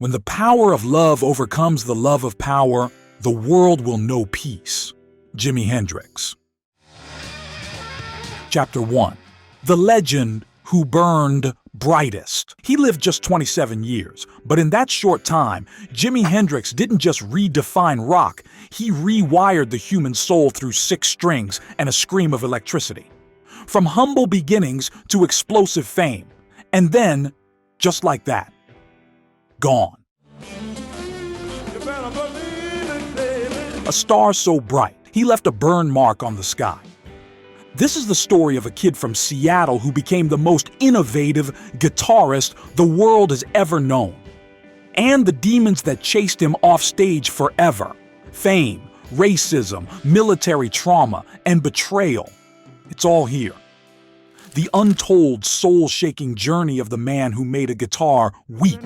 When the power of love overcomes the love of power, the world will know peace. Jimi Hendrix. Chapter 1. The legend who burned Brightest. He lived just 27 years, but in that short time, Jimi Hendrix didn't just redefine rock, he rewired the human soul through 6 strings and a scream of electricity. From humble beginnings to explosive fame. And then, just like that, gone. A star so bright, he left a burn mark on the sky. This is the story of a kid from Seattle who became the most innovative guitarist the world has ever known. And the demons that chased him off stage forever. Fame, racism, military trauma, and betrayal. It's all here. The untold, soul-shaking journey of the man who made a guitar weep.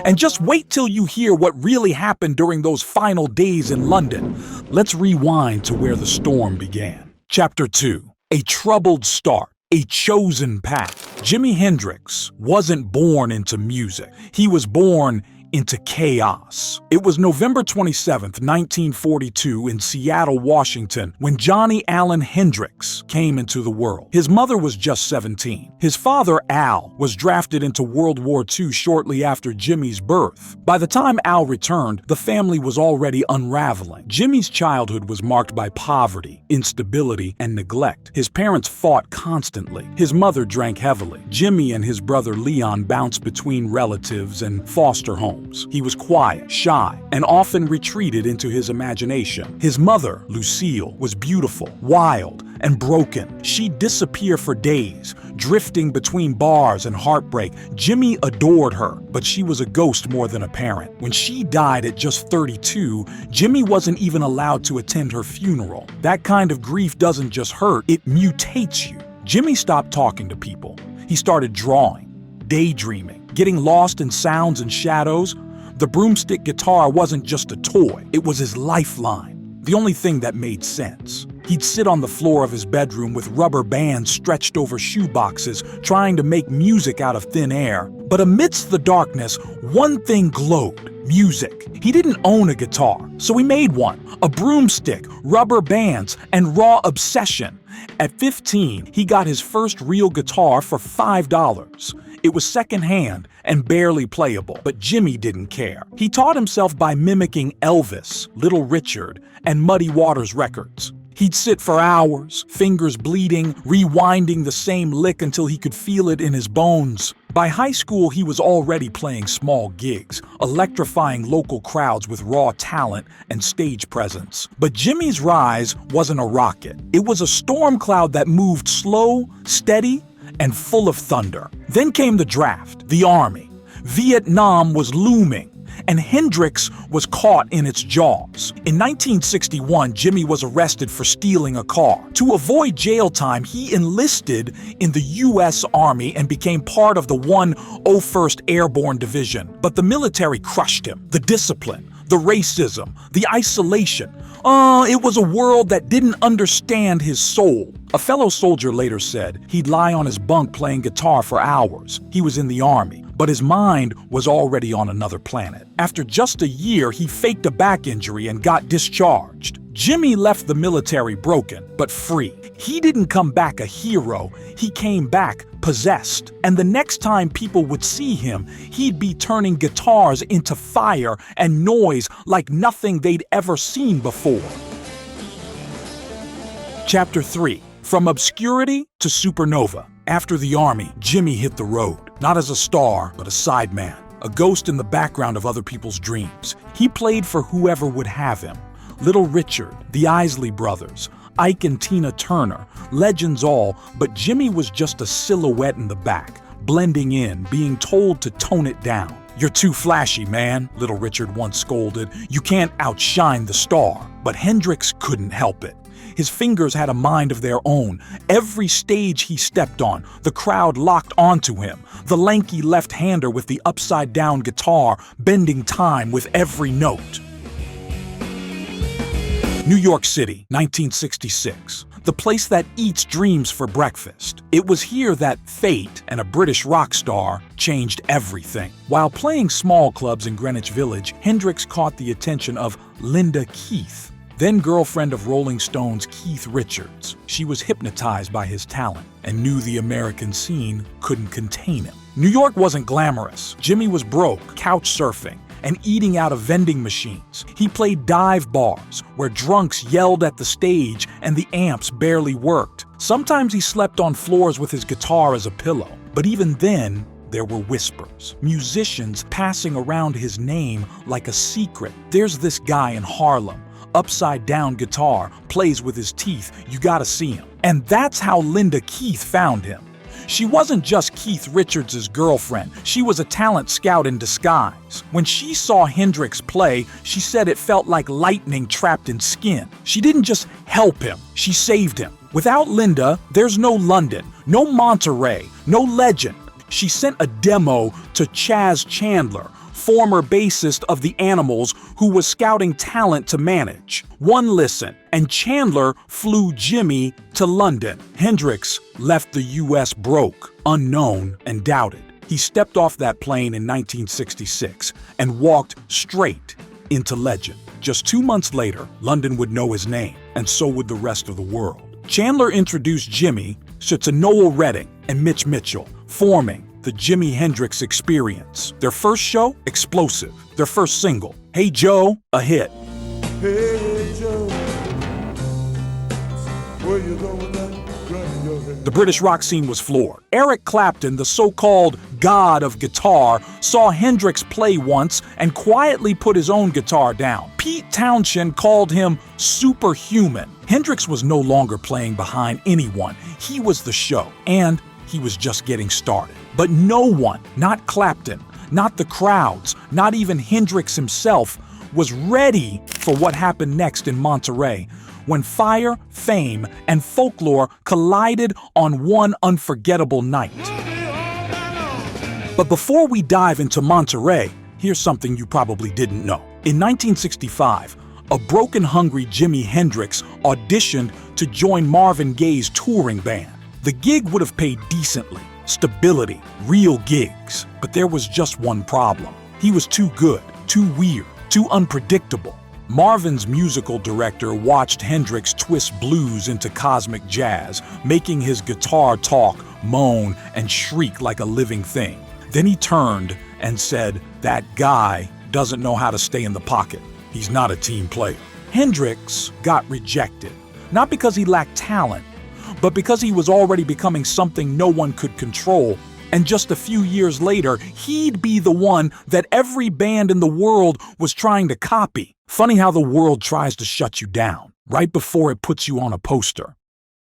And just wait till you hear what really happened during those final days in London. Let's rewind to where the storm began. Chapter 2. A troubled start. A chosen path. Jimi Hendrix wasn't born into music. He was born into chaos. It was November 27th, 1942 in Seattle, Washington, when Johnny Allen Hendrix came into the world. His mother was just 17. His father, Al, was drafted into World War II shortly after Jimmy's birth. By the time Al returned, the family was already unraveling. Jimmy's childhood was marked by poverty, instability, and neglect. His parents fought constantly. His mother drank heavily. Jimmy and his brother Leon bounced between relatives and foster homes. He was quiet, shy, and often retreated into his imagination. His mother, Lucille, was beautiful, wild, and broken. She'd disappear for days, drifting between bars and heartbreak. Jimmy adored her, but she was a ghost more than a parent. When she died at just 32, Jimmy wasn't even allowed to attend her funeral. That kind of grief doesn't just hurt, it mutates you. Jimmy stopped talking to people. He started drawing, daydreaming, getting lost in sounds and shadows. The broomstick guitar wasn't just a toy, it was his lifeline, the only thing that made sense. He'd sit on the floor of his bedroom with rubber bands stretched over shoeboxes, trying to make music out of thin air. But amidst the darkness, one thing glowed: music. He didn't own a guitar, so he made one. A broomstick, rubber bands, and raw obsession. At 15, he got his first real guitar for $5. It was secondhand and barely playable, but Jimmy didn't care. He taught himself by mimicking Elvis, Little Richard, and Muddy Waters records. He'd sit for hours, fingers bleeding, rewinding the same lick until he could feel it in his bones. By high school, he was already playing small gigs, electrifying local crowds with raw talent and stage presence. But Jimmy's rise wasn't a rocket. It was a storm cloud that moved slow, steady, and full of thunder. Then came the draft, the army. Vietnam was looming, and Hendrix was caught in its jaws. In 1961, Jimmy was arrested for stealing a car. To avoid jail time, he enlisted in the U.S. Army and became part of the 101st Airborne Division. But the military crushed him. The discipline, the racism, the isolation. It was a world that didn't understand his soul. A fellow soldier later said he'd lie on his bunk playing guitar for hours. He was in the army, but his mind was already on another planet. After just a year, he faked a back injury and got discharged. Jimmy left the military broken, but free. He didn't come back a hero, he came back possessed. And the next time people would see him, he'd be turning guitars into fire and noise like nothing they'd ever seen before. Chapter 3. From Obscurity to Supernova. After the army, Jimmy hit the road. Not as a star, but a sideman. A ghost in the background of other people's dreams. He played for whoever would have him. Little Richard, the Isley Brothers, Ike and Tina Turner, legends all, but Jimmy was just a silhouette in the back, blending in, being told to tone it down. "You're too flashy, man," Little Richard once scolded. "You can't outshine the star." But Hendrix couldn't help it. His fingers had a mind of their own. Every stage he stepped on, the crowd locked onto him. The lanky left-hander with the upside-down guitar, bending time with every note. New York City, 1966. the place that eats dreams for breakfast. It was here that fate and a British rock star changed everything. While playing small clubs in Greenwich Village, Hendrix caught the attention of Linda Keith, then girlfriend of Rolling Stone's Keith Richards. She was hypnotized by his talent and knew the American scene couldn't contain him. New York wasn't glamorous. Jimmy was broke, couch surfing, and eating out of vending machines. He played dive bars, where drunks yelled at the stage and the amps barely worked. Sometimes he slept on floors with his guitar as a pillow. But even then, there were whispers. Musicians passing around his name like a secret. There's this guy in Harlem, upside down guitar, plays with his teeth, you gotta see him. And that's how Linda Keith found him. She wasn't just Keith Richards' girlfriend, she was a talent scout in disguise. When she saw Hendrix play, she said it felt like lightning trapped in skin. She didn't just help him, she saved him. Without Linda, there's no London, no Monterey, no legend. She sent a demo to Chaz Chandler, former bassist of the Animals, who was scouting talent to manage. One listen, and Chandler flew Jimmy to London. Hendrix left the US broke, unknown, and doubted. He stepped off that plane in 1966 and walked straight into legend. Just 2 months later, London would know his name, and so would the rest of the world. Chandler introduced Jimmy to Noel Redding and Mitch Mitchell, forming the Jimi Hendrix Experience. Their first show, explosive. Their first single, Hey Joe, a hit. Hey Joe, where you going your head? The British rock scene was floored. Eric Clapton, the so-called god of guitar, saw Hendrix play once and quietly put his own guitar down. Pete Townshend called him superhuman. Hendrix was no longer playing behind anyone. He was the show, and he was just getting started. But no one, not Clapton, not the crowds, not even Hendrix himself, was ready for what happened next in Monterey, when fire, fame, and folklore collided on one unforgettable night. But before we dive into Monterey, here's something you probably didn't know. In 1965, a broken, hungry Jimi Hendrix auditioned to join Marvin Gaye's touring band. The gig would have paid decently. Stability, real gigs. But there was just one problem. He was too good, too weird, too unpredictable. Marvin's musical director watched Hendrix twist blues into cosmic jazz, making his guitar talk, moan, and shriek like a living thing. Then he turned and said, "That guy doesn't know how to stay in the pocket. He's not a team player." Hendrix got rejected, not because he lacked talent, but because he was already becoming something no one could control. And just a few years later, he'd be the one that every band in the world was trying to copy. Funny how the world tries to shut you down, right before it puts you on a poster.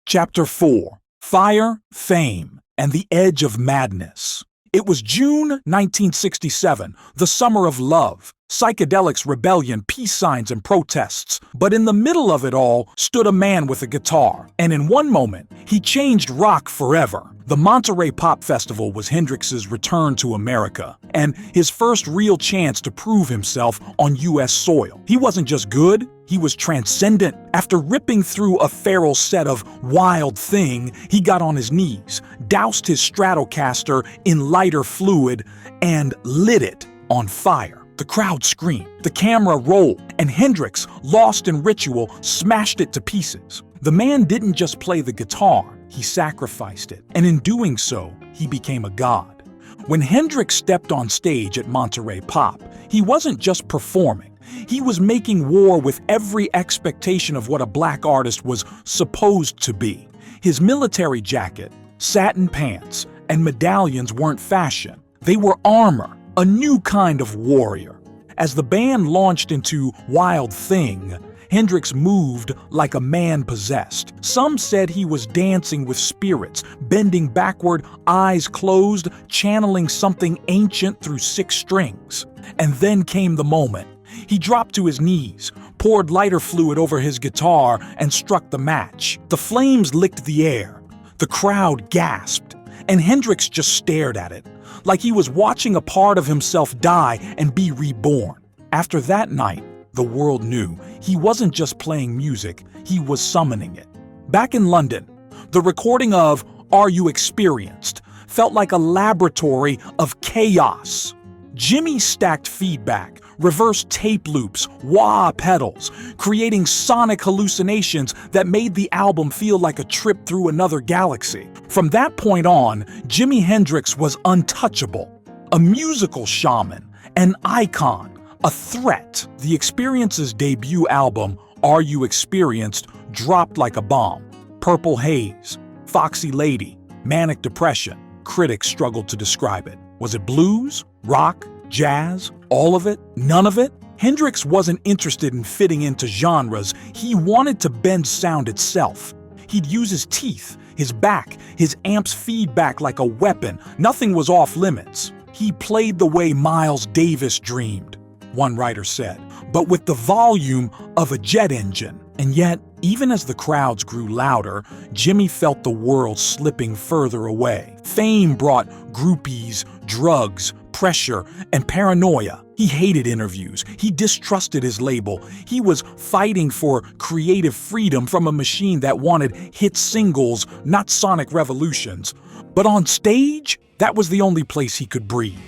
Chapter 4. Fire, Fame, and the Edge of Madness. It was June 1967, the summer of love. Psychedelics, rebellion, peace signs, and protests. But in the middle of it all stood a man with a guitar. And in one moment, he changed rock forever. The Monterey Pop Festival was Hendrix's return to America, and his first real chance to prove himself on US soil. He wasn't just good, he was transcendent. After ripping through a feral set of Wild Thing, he got on his knees, doused his Stratocaster in lighter fluid, and lit it on fire. The crowd screamed, the camera rolled, and Hendrix, lost in ritual, smashed it to pieces. The man didn't just play the guitar, he sacrificed it, and in doing so, he became a god. When Hendrix stepped on stage at Monterey Pop, he wasn't just performing, he was making war with every expectation of what a black artist was supposed to be. His military jacket, satin pants, and medallions weren't fashion, they were armor. A new kind of warrior. As the band launched into Wild Thing, Hendrix moved like a man possessed. Some said he was dancing with spirits, bending backward, eyes closed, channeling something ancient through 6 strings. And then came the moment. He dropped to his knees, poured lighter fluid over his guitar, and struck the match. The flames licked the air. The crowd gasped, and Hendrix just stared at it, like he was watching a part of himself die and be reborn. After that night, the world knew he wasn't just playing music, he was summoning it. Back in London, the recording of Are You Experienced felt like a laboratory of chaos. Jimi stacked feedback, reversed tape loops, wah pedals, creating sonic hallucinations that made the album feel like a trip through another galaxy. From that point on, Jimi Hendrix was untouchable, a musical shaman, an icon, a threat. The Experience's debut album, Are You Experienced, dropped like a bomb. Purple Haze, Foxy Lady, Manic Depression. Critics struggled to describe it. Was it blues, rock, jazz, all of it, none of it? Hendrix wasn't interested in fitting into genres. He wanted to bend sound itself. He'd use his teeth, his back, his amp's feedback like a weapon. Nothing was off limits. He played the way Miles Davis dreamed, one writer said, but with the volume of a jet engine. And yet, even as the crowds grew louder, Jimi felt the world slipping further away. Fame brought groupies, drugs, pressure, and paranoia. He hated interviews. He distrusted his label. He was fighting for creative freedom from a machine that wanted hit singles, not sonic revolutions. But on stage, that was the only place he could breathe.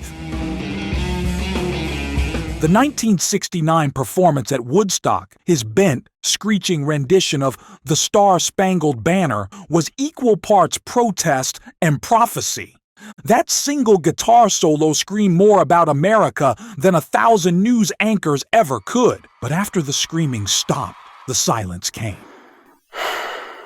The 1969 performance at Woodstock, his bent, screeching rendition of The Star-Spangled Banner, was equal parts protest and prophecy. That single guitar solo screamed more about America than 1,000 news anchors ever could. But after the screaming stopped, the silence came.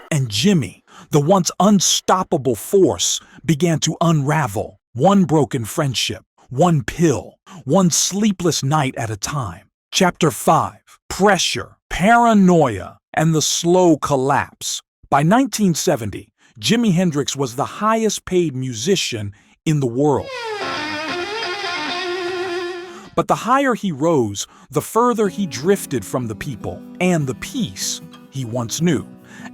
And Jimi, the once unstoppable force, began to unravel. One broken friendship, one pill, one sleepless night at a time. Chapter 5, Pressure, Paranoia, and the Slow Collapse. By 1970, Jimi Hendrix was the highest-paid musician in the world. But the higher he rose, the further he drifted from the people and the peace he once knew.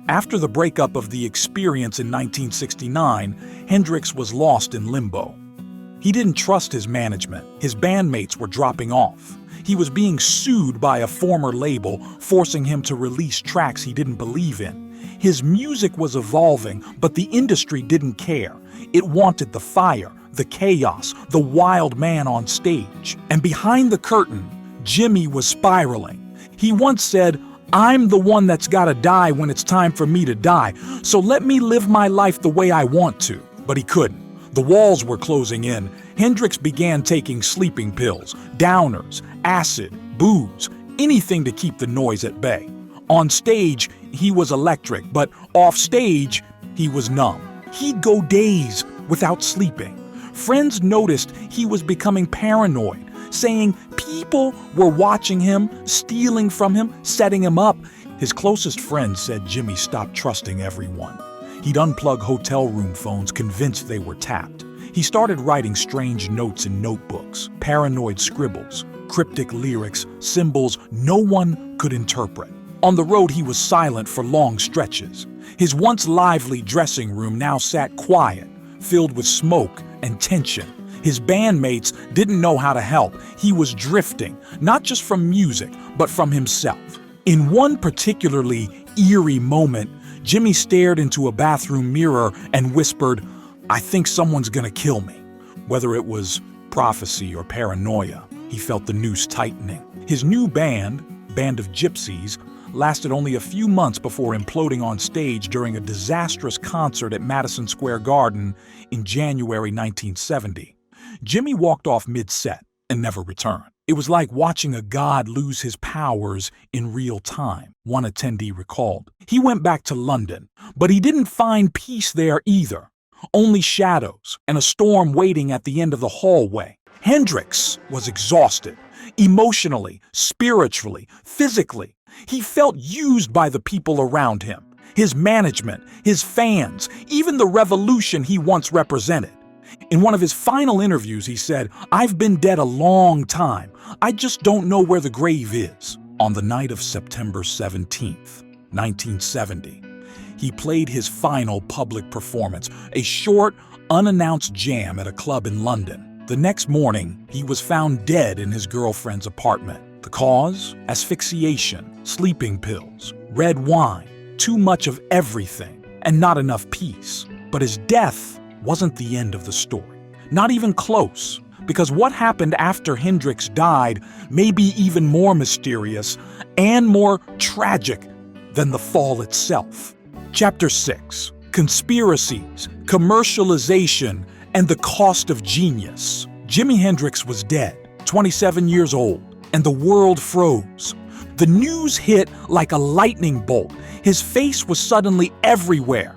After the breakup of The Experience in 1969, Hendrix was lost in limbo. He didn't trust his management. His bandmates were dropping off. He was being sued by a former label, forcing him to release tracks he didn't believe in. His music was evolving, but the industry didn't care. It wanted the fire, the chaos, the wild man on stage. And behind the curtain, Jimi was spiraling. He once said, "I'm the one that's gotta die when it's time for me to die, so let me live my life the way I want to." But he couldn't. The walls were closing in. Hendrix began taking sleeping pills, downers, acid, booze, anything to keep the noise at bay. On stage, he was electric, but off stage, he was numb. He'd go days without sleeping. Friends noticed he was becoming paranoid, saying people were watching him, stealing from him, setting him up. His closest friends said Jimi stopped trusting everyone. He'd unplug hotel room phones, convinced they were tapped. He started writing strange notes in notebooks, paranoid scribbles, cryptic lyrics, symbols no one could interpret. On the road, he was silent for long stretches. His once lively dressing room now sat quiet, filled with smoke and tension. His bandmates didn't know how to help. He was drifting, not just from music, but from himself. In one particularly eerie moment, Jimi stared into a bathroom mirror and whispered, "I think someone's gonna kill me." Whether it was prophecy or paranoia, he felt the noose tightening. His new band of Gypsies, lasted only a few months before imploding on stage during a disastrous concert at Madison Square Garden in January 1970. Jimi walked off mid-set and never returned. It was like watching a god lose his powers in real time, one attendee recalled. He went back to London, but he didn't find peace there either. Only shadows and a storm waiting at the end of the hallway. Hendrix was exhausted, emotionally, spiritually, physically. He felt used by the people around him, his management, his fans, even the revolution he once represented. In one of his final interviews, he said, "I've been dead a long time. I just don't know where the grave is." On the night of September 17th, 1970, he played his final public performance, a short, unannounced jam at a club in London. The next morning, he was found dead in his girlfriend's apartment. The cause? Asphyxiation, sleeping pills, red wine, too much of everything and not enough peace. But his death wasn't the end of the story. Not even close, because what happened after Hendrix died may be even more mysterious and more tragic than the fall itself. Chapter 6. Conspiracies, Commercialization, and the Cost of Genius. Jimi Hendrix was dead, 27 years old, and the world froze. The news hit like a lightning bolt. His face was suddenly everywhere.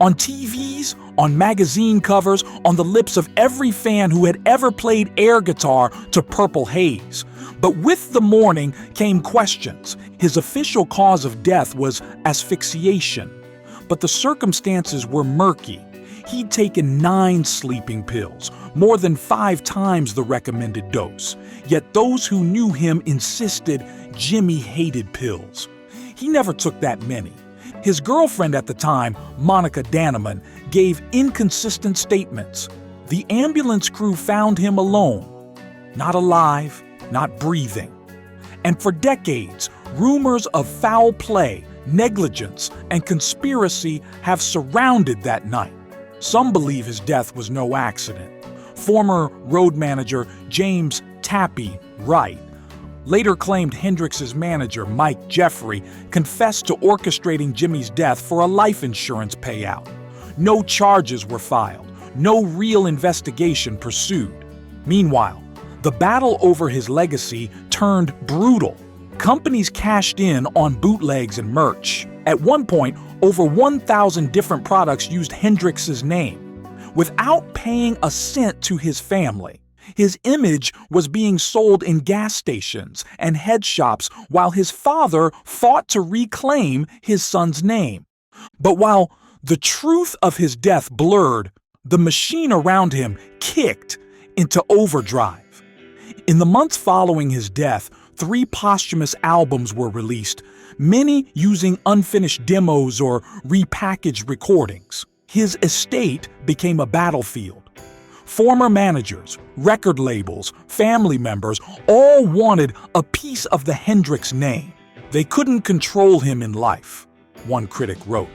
On TVs, on magazine covers, on the lips of every fan who had ever played air guitar to Purple Haze. But with the morning came questions. His official cause of death was asphyxiation, but the circumstances were murky. He'd taken 9 sleeping pills, more than 5 times the recommended dose. Yet those who knew him insisted Jimi hated pills. He never took that many. His girlfriend at the time, Monica Danneman, gave inconsistent statements. The ambulance crew found him alone, not alive, not breathing. And for decades, rumors of foul play, negligence, and conspiracy have surrounded that night. Some believe his death was no accident. Former road manager James "Tappy" Wright later claimed Hendrix's manager, Mike Jeffrey, confessed to orchestrating Jimi's death for a life insurance payout. No charges were filed, no real investigation pursued. Meanwhile, the battle over his legacy turned brutal. Companies cashed in on bootlegs and merch. At one point, over 1,000 different products used Hendrix's name, without paying a cent to his family. His image was being sold in gas stations and head shops while his father fought to reclaim his son's name. But while the truth of his death blurred, the machine around him kicked into overdrive. In the months following his death, 3 posthumous albums were released, many using unfinished demos or repackaged recordings. His estate became a battlefield. Former managers, record labels, family members all wanted a piece of the Hendrix name. They couldn't control him in life, one critic wrote,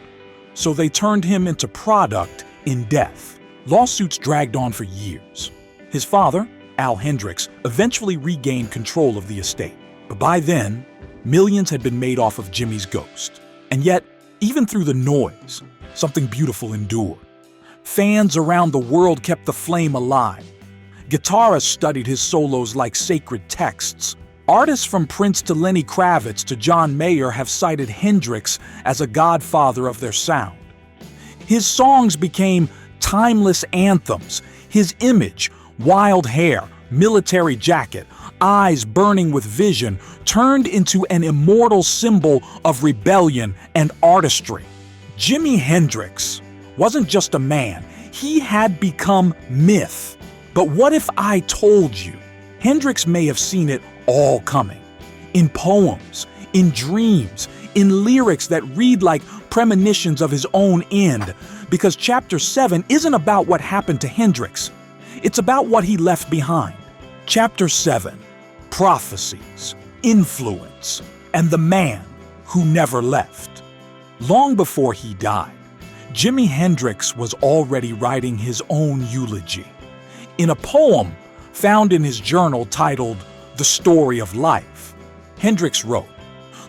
so they turned him into product in death. Lawsuits dragged on for years. His father, Al Hendrix, eventually regained control of the estate. But by then, millions had been made off of Jimi's ghost. And yet, even through the noise, something beautiful endured. Fans around the world kept the flame alive. Guitarists studied his solos like sacred texts. Artists from Prince to Lenny Kravitz to John Mayer have cited Hendrix as a godfather of their sound. His songs became timeless anthems. His image, wild hair, military jacket, eyes burning with vision, turned into an immortal symbol of rebellion and artistry. Jimi Hendrix wasn't just a man, he had become myth. But what if I told you? Hendrix may have seen it all coming. In poems, in dreams, in lyrics that read like premonitions of his own end. Because Chapter 7 isn't about what happened to Hendrix. It's about what he left behind. Chapter 7, Prophecies, Influence, and the Man Who Never Left. Long before he died, Jimi Hendrix was already writing his own eulogy. In a poem found in his journal titled The Story of Life, Hendrix wrote,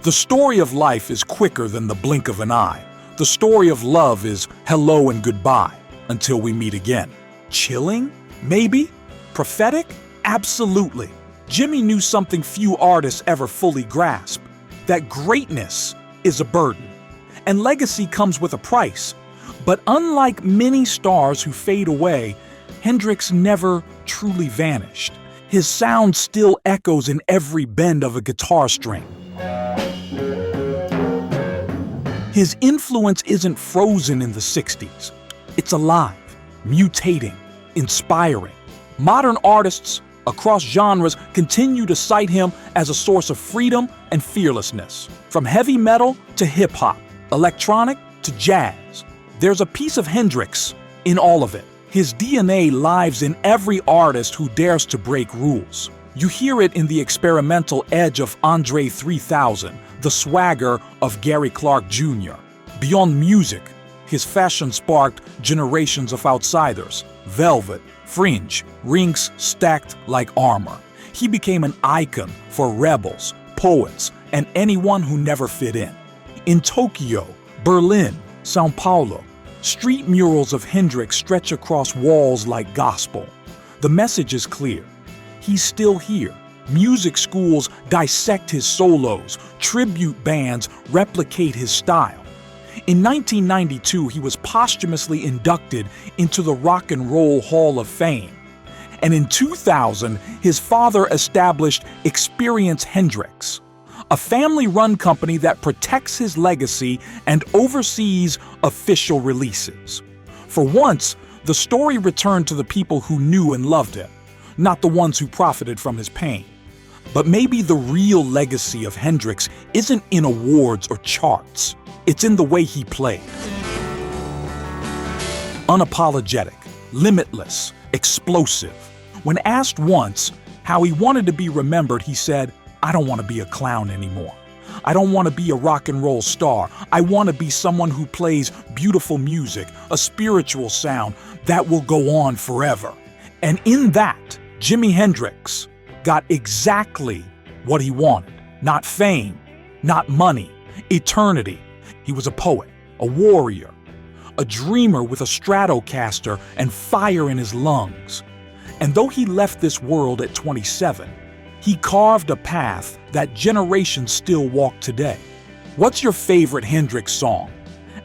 "The story of life is quicker than the blink of an eye. The story of love is hello and goodbye until we meet again." Chilling? Maybe? Prophetic? Absolutely. Jimi knew something few artists ever fully grasp, that greatness is a burden, and legacy comes with a price. But unlike many stars who fade away, Hendrix never truly vanished. His sound still echoes in every bend of a guitar string. His influence isn't frozen in the 60s. It's alive, mutating, inspiring. Modern artists across genres continue to cite him as a source of freedom and fearlessness. From heavy metal to hip-hop, electronic to jazz, there's a piece of Hendrix in all of it. His DNA lives in every artist who dares to break rules. You hear it in the experimental edge of Andre 3000, the swagger of Gary Clark Jr., Beyond music, his fashion sparked generations of outsiders. Velvet, fringe, rings stacked like armor. He became an icon for rebels, poets, and anyone who never fit in. In Tokyo, Berlin, Sao Paulo, street murals of Hendrix stretch across walls like gospel. The message is clear. He's still here. Music schools dissect his solos, tribute bands replicate his style. In 1992, he was posthumously inducted into the Rock and Roll Hall of Fame. And in 2000, his father established Experience Hendrix, a family-run company that protects his legacy and oversees official releases. For once, the story returned to the people who knew and loved him, not the ones who profited from his pain. But maybe the real legacy of Hendrix isn't in awards or charts. It's in the way he played. Unapologetic, limitless, explosive. When asked once how he wanted to be remembered, he said, "I don't want to be a clown anymore. I don't want to be a rock and roll star. I want to be someone who plays beautiful music, a spiritual sound that will go on forever." And in that, Jimi Hendrix got exactly what he wanted. Not fame, not money, eternity. He was a poet, a warrior, a dreamer with a Stratocaster and fire in his lungs. And though he left this world at 27, he carved a path that generations still walk today. What's your favorite Hendrix song?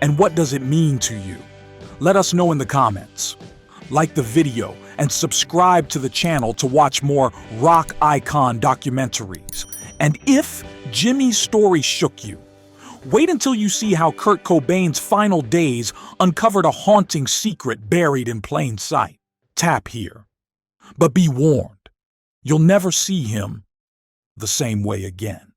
And what does it mean to you? Let us know in the comments. Like the video and subscribe to the channel to watch more rock icon documentaries. And if Jimi's story shook you, wait until you see how Kurt Cobain's final days uncovered a haunting secret buried in plain sight. Tap here. But be warned, you'll never see him the same way again.